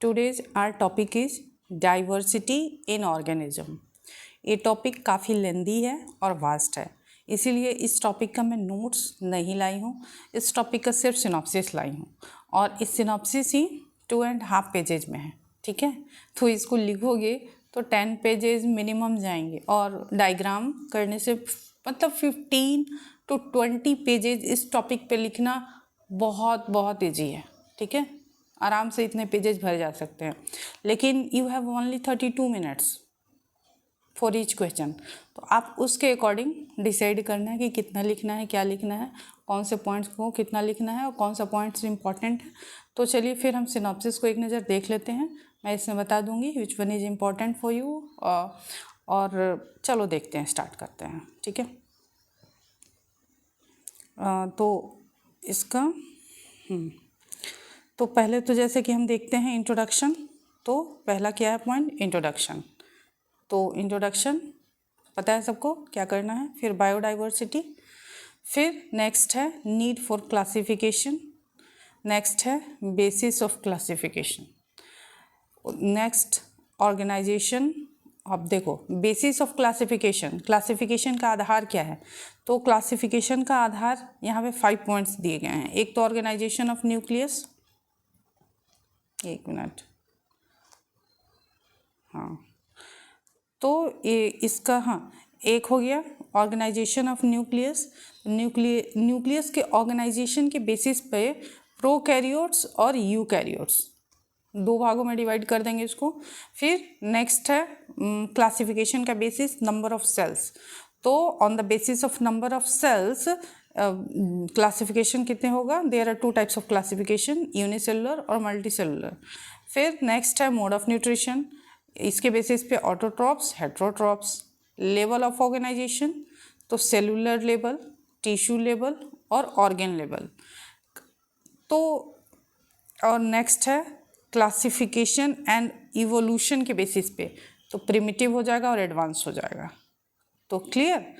Today's our topic is diversity in organism. ये topic काफ़ी लेंदी है और वास्ट है, इसीलिए इस टॉपिक का मैं नोट्स नहीं लाई हूँ। इस टॉपिक का सिर्फ सिनॉप्सिस लाई हूँ और इस सिनॉप्सिस ही 2.5 पेजेज में है, ठीक है। तो इसको लिखोगे तो 10 पेजेज मिनिमम जाएंगे और डायग्राम करने से मतलब 15 to 20 पेजेज इस टॉपिक पे लिखना बहुत ईजी है, ठीक है। आराम से इतने पेजेज भर जा सकते हैं, लेकिन you have only 32 minutes for each question. तो आप उसके अकॉर्डिंग डिसाइड करना है कि कितना लिखना है, क्या लिखना है, कौन से पॉइंट्स को कितना लिखना है और कौन सा पॉइंट्स इंपॉर्टेंट है। तो चलिए फिर हम सिनॉप्सिस को एक नज़र देख लेते हैं। मैं इसमें बता दूंगी which one is important for you और चलो देखते हैं, स्टार्ट करते हैं, ठीक है। तो इसका तो पहले तो जैसे कि हम देखते हैं इंट्रोडक्शन। तो पहला क्या है पॉइंट, इंट्रोडक्शन। तो इंट्रोडक्शन पता है सबको क्या करना है। फिर बायोडाइवर्सिटी, फिर नेक्स्ट है नीड फॉर क्लासिफिकेशन, नेक्स्ट है basis of classification, next organisation. अब देखो बेसिस ऑफ क्लासिफिकेशन, क्लासिफिकेशन का आधार क्या है। तो क्लासिफिकेशन का आधार यहाँ पे 5 पॉइंट्स दिए गए हैं। एक तो ऑर्गेनाइजेशन ऑफ न्यूक्लियस, एक मिनट, हाँ, तो ये इसका, हाँ, एक हो गया ऑर्गेनाइजेशन ऑफ न्यूक्लियस। न्यूक्लियस के ऑर्गेनाइजेशन के बेसिस पे प्रोकैरियोट्स और यूकैरियोट्स दो भागों में डिवाइड कर देंगे इसको। फिर नेक्स्ट है क्लासिफिकेशन का बेसिस नंबर ऑफ सेल्स। तो on the basis of number of cells classification कितने होगा। There are 2 types of classification, unicellular और मल्टीसेलुलर। फिर नेक्स्ट है मोड ऑफ न्यूट्रिशन, इसके बेसिस पे autotrophs, heterotrophs. Level of organisation, तो सेलुलर लेवल, टिश्यू लेवल और ऑर्गन लेवल। तो और नेक्स्ट है क्लासिफिकेशन एंड इवोल्यूशन के बेसिस पे, तो प्रिमिटिव हो जाएगा और एडवांस हो जाएगा। तो क्लियर।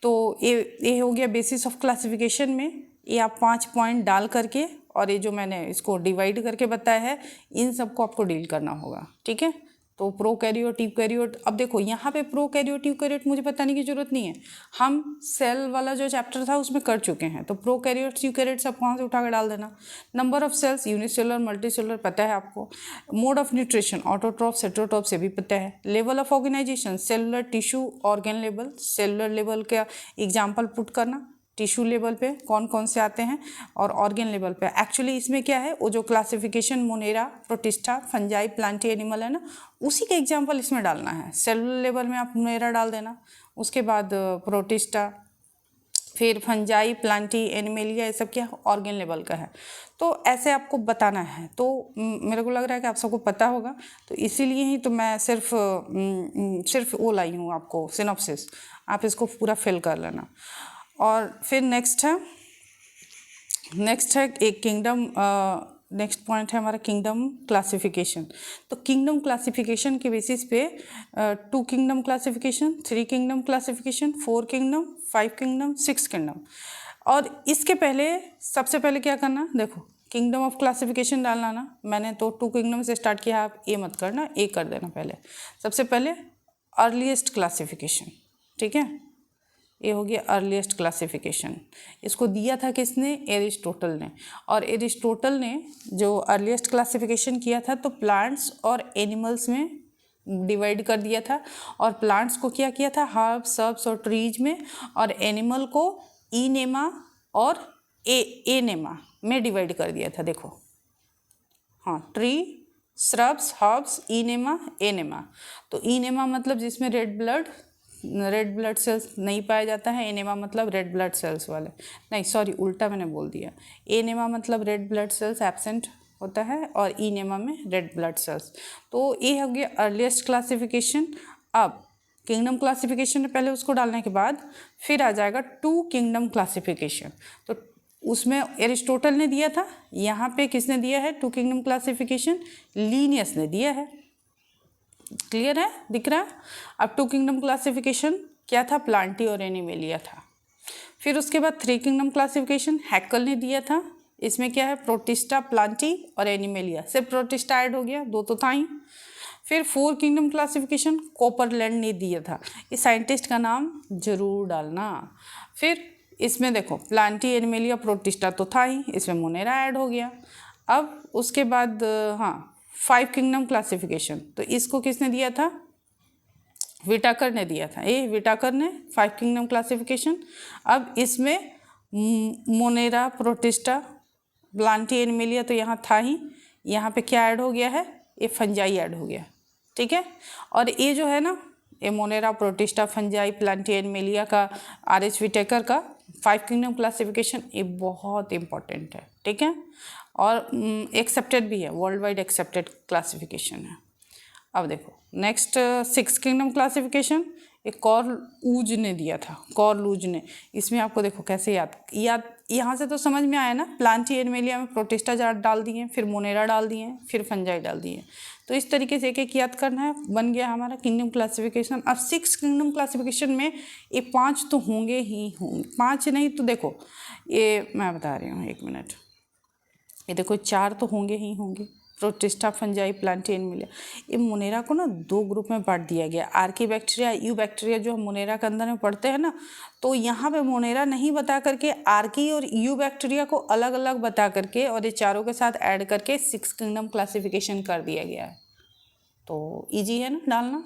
तो ये हो गया बेसिस ऑफ क्लासिफिकेशन में। ये आप 5 पॉइंट डाल करके और ये जो मैंने इसको डिवाइड करके बताया है, इन सबको आपको डील करना होगा, ठीक है। तो प्रोकैरियोट, यूकैरियोट, अब देखो यहाँ पे प्रोकैरियोट यूकैरियोट मुझे बताने की जरूरत नहीं है, हम सेल वाला जो चैप्टर था उसमें कर चुके हैं। तो प्रोकैरियोट्स यूकैरियोट्स आप वहाँ से उठा कर डाल देना। Number of cells unicellular multicellular पता है आपको। Mode of nutrition autotrophs heterotrophs ये भी पता है। Level of organisation cellular, tissue, organ level. Cellular level का एग्जाम्पल पुट करना, टिश्यू लेवल पे कौन कौन से आते हैं, और ऑर्गन लेवल पे एक्चुअली इसमें क्या है, वो जो classification Monera, protista, fungi, Plantae animal है ना, उसी के एग्जांपल इसमें डालना है। सेलुलर लेवल में आप मोनेरा डाल देना, उसके बाद प्रोटिस्टा, फिर फंजाई, प्लांटी, एनिमेलिया, ये सब क्या ऑर्गन लेवल का है। तो ऐसे आपको बताना है। तो मेरे को लग रहा है कि आप सबको पता होगा, तो इसीलिए ही तो मैं सिर्फ वो लाई हूँ आपको सिनॉप्सिस, आप इसको पूरा फिल कर लेना। और फिर नेक्स्ट है एक किंगडम, नेक्स्ट पॉइंट है हमारा किंगडम क्लासिफिकेशन। तो किंगडम क्लासिफिकेशन के बेसिस पे 2 kingdom classification, 3 kingdom classification, 4 kingdom, 5 kingdom, 6 kingdom. और इसके पहले सबसे पहले क्या करना, देखो किंगडम ऑफ क्लासिफिकेशन डालना ना, मैंने तो 2 किंगडम से स्टार्ट किया, आप ये मत करना, एक कर देना पहले। सबसे पहले अर्लीस्ट क्लासिफिकेशन, ठीक है, ये हो गया अर्लीस्ट क्लासिफिकेशन। इसको दिया था किसने, एरिस्टोटल ने। और एरिस्टोटल ने जो अर्लीस्ट क्लासिफिकेशन किया था तो प्लांट्स और एनिमल्स में डिवाइड कर दिया था। और प्लांट्स को क्या किया था, हर्ब्स, सर्ब्स और ट्रीज में, और एनिमल को ईनेमा और एनेमा में डिवाइड कर दिया था। देखो, हाँ, ट्री, श्रब्स, हर्ब्स, ईनेमा, एनेमा। तो ईनेमा मतलब जिसमें रेड ब्लड सेल्स नहीं पाया जाता है, एनेमा मतलब रेड ब्लड सेल्स वाले, नहीं सॉरी उल्टा मैंने बोल दिया। एनेमा मतलब रेड ब्लड सेल्स एब्सेंट होता है और ईनेमा में रेड ब्लड सेल्स। तो ये हो गया अर्लीस्ट क्लासिफिकेशन। अब किंगडम क्लासिफिकेशन में पहले उसको डालने के बाद फिर आ जाएगा 2 किंगडम क्लासिफिकेशन। तो उसमें एरिस्टोटल ने दिया था, यहाँ पे किसने दिया है 2 किंगडम क्लासिफिकेशन, लीनियस ने दिया है। क्लियर है, दिख रहा है। अब 2 किंगडम क्लासिफिकेशन क्या था, प्लांटी और एनिमेलिया था। फिर उसके बाद 3 किंगडम क्लासिफिकेशन हैक्कल ने दिया था, इसमें क्या है, प्रोटिस्टा, प्लांटी और एनिमेलिया। सिर्फ प्रोटिस्टा ऐड हो गया, 2 तो था ही। फिर 4 किंगडम क्लासिफिकेशन कोपरलैंड ने दिया था, इस साइंटिस्ट का नाम जरूर डालना। फिर इसमें देखो प्लांटी, एनिमेलिया, प्रोटिस्टा तो था ही, इसमें मोनेरा ऐड हो गया। अब उसके बाद हाँ 5 किंगडम क्लासिफिकेशन, तो इसको किसने दिया था, विटाकर ने दिया था। ये विटाकर ने 5 किंगडम क्लासिफिकेशन। अब इसमें मोनेरा, प्रोटिस्टा, प्लांटी, एनिमेलिया तो यहाँ था ही, यहाँ पे क्या ऐड हो गया है, ये फंजाई ऐड हो गया, ठीक है। और ये जो है ना, ये Monera, protista, fungi, Plantae, animalia का आर.एच. विटेकर का 5 किंगडम क्लासिफिकेशन, ये बहुत इंपॉर्टेंट है, ठीक है। और एक्सेप्टेड भी है, वर्ल्ड वाइड एक्सेप्टेड क्लासिफिकेशन है। अब देखो नेक्स्ट 6 किंगडम क्लासिफिकेशन, एक कॉर्लूज ने दिया था, कॉर्लूज ने। इसमें आपको देखो कैसे याद यहाँ से तो समझ में आया ना, प्लांटी, एनिमेलिया में प्रोटिस्टा डाल दिए, फिर मोनेरा डाल दिए, फिर फंजाई डाल दिए। तो इस तरीके से एक एक याद करना है, बन गया हमारा किंगडम क्लासिफिकेशन। अब 6 किंगडम क्लासिफिकेशन में ये 5 तो होंगे ही होंगे, 5 नहीं तो देखो ये मैं बता रही हूँ, 1 मिनट, ये देखो 4 तो होंगे ही होंगे, प्रोटिस्टा, फंजाई, प्लांटी, एनिमेलिया। ये मोनेरा को ना 2 ग्रुप में बांट दिया गया, आर्की बैक्टीरिया, यू बैक्टीरिया, जो हम मोनेरा के अंदर में पढ़ते हैं ना, तो यहाँ पे मोनेरा नहीं बता करके आर्की और यू बैक्टीरिया को अलग अलग बता करके और ये चारों के साथ ऐड करके 6 किंगडम क्लासिफिकेशन कर दिया गया है। तो ईजी है ना डालना।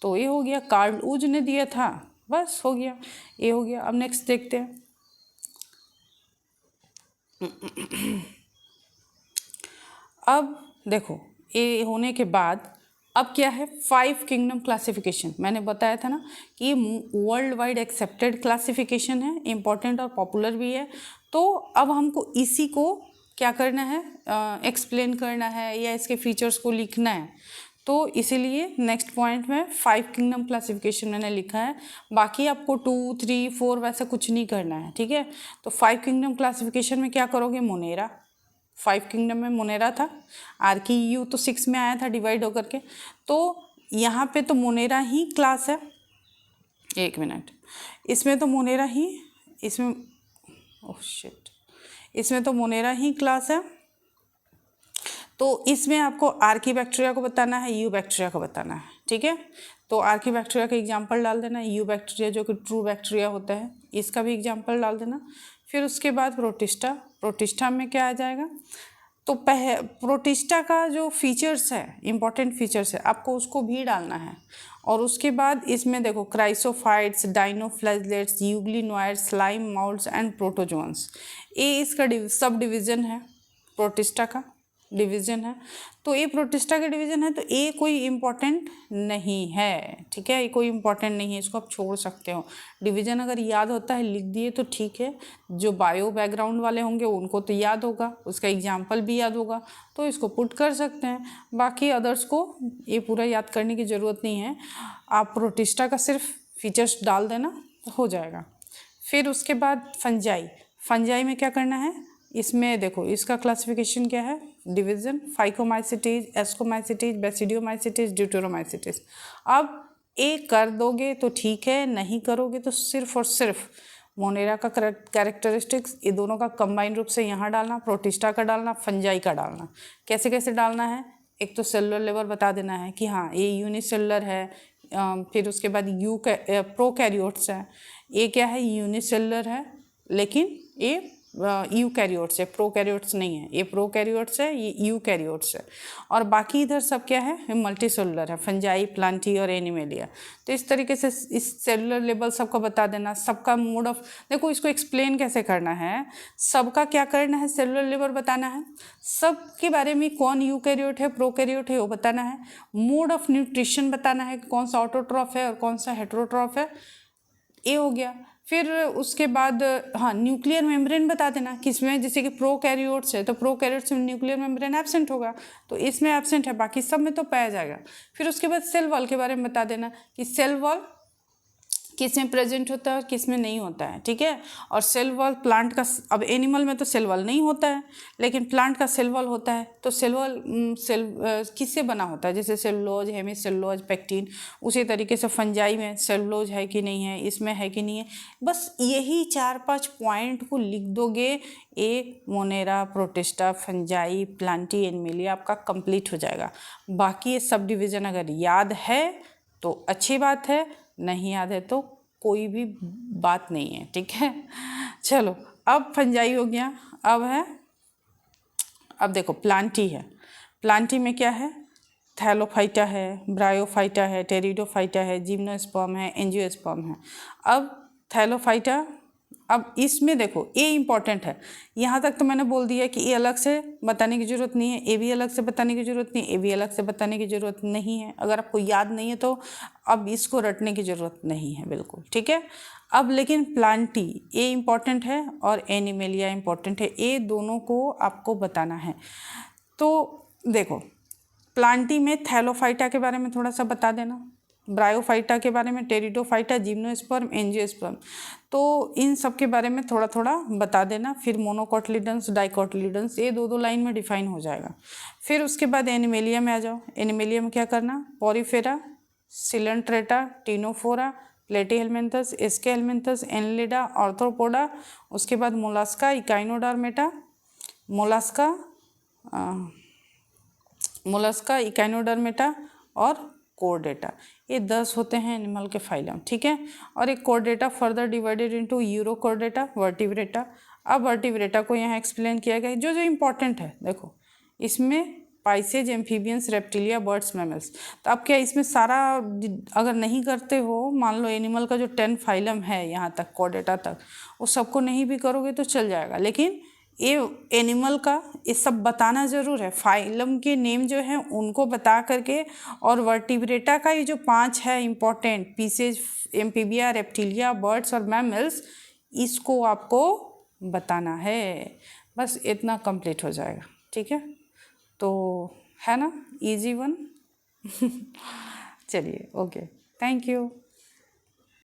तो ये हो गया, कार्लूज ने दिया था, बस हो गया, ये हो गया। अब नेक्स्ट देखते हैं। अब देखो ये होने के बाद अब क्या है, 5 किंगडम क्लासिफिकेशन। मैंने बताया था ना कि वर्ल्ड वाइड एक्सेप्टेड क्लासिफिकेशन है, इम्पॉर्टेंट और पॉपुलर भी है। तो अब हमको इसी को क्या करना है, एक्सप्लेन करना है या इसके फीचर्स को लिखना है। तो इसीलिए नेक्स्ट पॉइंट में 5 किंगडम क्लासिफिकेशन मैंने लिखा है। बाकी आपको 2, 3, 4 वैसा कुछ नहीं करना है, ठीक है। तो 5 किंगडम क्लासिफिकेशन में क्या करोगे, मोनेरा, 5 किंगडम में मोनेरा था, आर्की, यू तो 6 में आया था डिवाइड होकर के। तो यहाँ पे तो मोनेरा ही क्लास है, 1 मिनट, इसमें तो मोनेरा ही, इसमें ओह शिट, इसमें तो मोनेरा ही क्लास है। तो इसमें आपको आर्की बैक्टीरिया को बताना है, यू बैक्टीरिया को बताना है, ठीक है। तो आर्की बैक्टीरिया का एग्जाम्पल डाल देना, यू बैक्टीरिया जो कि ट्रू बैक्टीरिया होता है, इसका भी एग्जाम्पल डाल देना। फिर उसके बाद प्रोटिस्टा, प्रोटिस्टा में क्या आ जाएगा, तो प्रोटिस्टा का जो फीचर्स है, इंपॉर्टेंट फीचर्स है, आपको उसको भी डालना है। और उसके बाद इसमें देखो chrysophytes, dinoflagellates, euglenoids, slime moulds and protozoans, ये इसका सब डिवीज़न है, प्रोटिस्टा का डिवीज़न है। तो ये प्रोटिस्टा का डिवीज़न है, तो ये कोई इम्पोर्टेंट नहीं है, ठीक है, ये कोई इम्पोर्टेंट नहीं है, इसको आप छोड़ सकते हो। डिवीज़न अगर याद होता है लिख दिए तो ठीक है, जो बायो बैकग्राउंड वाले होंगे उनको तो याद होगा, उसका एग्जाम्पल भी याद होगा, तो इसको पुट कर सकते हैं। बाकी अदर्स को ये पूरा याद करने की ज़रूरत नहीं है, आप प्रोटिस्टा का सिर्फ फीचर्स डाल देना तो हो जाएगा। फिर उसके बाद फंजाई, फंजाई में क्या करना है, इसमें देखो इसका क्लासिफिकेशन क्या है, division, phycomycetes, ascomycetes, basidiomycetes, deuteromycetes. अब एक कर दोगे तो ठीक है, नहीं करोगे तो सिर्फ और सिर्फ मोनेरा का कैरेक्टरिस्टिक्स, ये दोनों का कंबाइन रूप से यहाँ डालना, प्रोटिस्टा का डालना, फंजाई का डालना। कैसे कैसे डालना है, एक तो सेलुलर लेवल बता देना है कि हाँ ये यूनिसेलुलर है, फिर उसके बाद प्रोकैरियोट्स है, ये क्या है, यूनिसेलुलर है, लेकिन ये यूकैरियोट्स है, प्रोकैरियोट्स नहीं है, ये प्रोकैरियोट्स है, ये यूकैरियोट्स है। और बाकी इधर सब क्या है, मल्टी सेलुलर है, फंजाई, प्लांटी और एनिमेलिया। तो इस तरीके से इस सेलुलर लेवल सबका बता देना, सबका मोड ऑफ, देखो इसको एक्सप्लेन कैसे करना है, सबका क्या करना है, सेलुलर लेवल बताना है, सब के बारे में कौन यूकैरियोट है, प्रोकैरियोट है वो बताना है, मोड ऑफ न्यूट्रिशन बताना है, कौन सा ऑटोट्रॉफ है और कौन सा हेटेरोट्रॉफ है, ये हो गया। फिर उसके बाद हाँ न्यूक्लियर मेम्ब्रेन बता देना, किसमें, जैसे कि प्रोकैरियोट्स है तो प्रोकैरियोट्स में न्यूक्लियर मेम्ब्रेन एब्सेंट होगा, तो इसमें एब्सेंट है, बाकी सब में तो पाया जाएगा। फिर उसके बाद सेल वॉल के बारे में बता देना कि सेल वॉल किस में प्रेजेंट होता है और किस में नहीं होता है, ठीक है। और सेल वॉल प्लांट का, अब एनिमल में तो सेल वॉल नहीं होता है, लेकिन प्लांट का सेल वॉल होता है। तो सेल वॉल किससे बना होता है, जैसे सेलुलोज, हेमीसेलुलोज, पेक्टिन। उसी तरीके से फंजाई में सेलुलोज है कि नहीं है, इसमें है कि नहीं है। बस यही 4-5 पॉइंट को लिख दोगे, एक Monera, protista, fungi, Plantae, Animalia आपका कंप्लीट हो जाएगा। बाकी ये सब डिवीज़न अगर याद है तो अच्छी बात है, नहीं याद है तो कोई भी बात नहीं है, ठीक है। चलो, अब फंजाई हो गया, अब है, अब देखो प्लांटी है। प्लांटी में क्या है, थैलोफाइटा है, ब्रायोफाइटा है, टेरिडोफाइटा है, जिम्नोस्पर्म है, एंजियोस्पर्म है। अब थैलोफाइटा, अब इसमें देखो ए इम्पॉर्टेंट है। यहाँ तक तो मैंने बोल दिया कि ए अलग से बताने की ज़रूरत नहीं है, ए भी अलग से बताने की ज़रूरत नहीं है, ए भी अलग से बताने की ज़रूरत नहीं है। अगर आपको याद नहीं है तो अब इसको रटने की ज़रूरत नहीं है, बिल्कुल ठीक है। अब लेकिन प्लांटी, ए इम्पॉर्टेंट है और एनिमेलिया इम्पॉर्टेंट है, ए दोनों को आपको बताना है। तो देखो, प्लांटी में थैलोफाइटा के बारे में थोड़ा सा बता देना, ब्रायोफाइटा के बारे में, टेरिडोफाइटा, जिम्नोस्पर्म, एंजियोस्पर्म, तो इन सब के बारे में थोड़ा थोड़ा बता देना। फिर मोनोकोटिलिडन्स, डाइकोटिलिडन्स, ये दो लाइन में डिफाइन हो जाएगा। फिर उसके बाद एनिमेलिया में आ जाओ। एनिमेलिया में क्या करना, Porifera, Coelenterata, Ctenophora, Platyhelminthes, Aschelminthes, Annelida, Arthropoda, उसके बाद मोलास्का, इकाइनोडर्मेटा, मोलस्का, इकाइनोडर्मेटा और कोर्डेटा। ये 10 होते हैं एनिमल के फाइलम, ठीक है। और एक Chordata further divided into Urochordata, Vertebrata. अब वर्टिब्रेटा को यहाँ एक्सप्लेन किया गया है जो जो इम्पोर्टेंट है। देखो, इसमें Pisces, amphibians, reptilia, birds, mammals. तो अब क्या इसमें सारा अगर नहीं करते हो, मान लो एनिमल का जो 10 फाइलम है यहाँ तक, कोर्डेटा तक, वो सबको नहीं भी करोगे तो चल जाएगा, लेकिन ये एनिमल का ये सब बताना ज़रूर है। फाइलम के नेम जो हैं उनको बता करके, और वर्टिब्रेटा का ये जो 5 है important pieces, amphibia, reptilia, birds और मैमल्स, इसको आपको बताना है। बस इतना कंप्लीट हो जाएगा, ठीक है। तो है ना, इजी वन। चलिए, ओके, थैंक यू।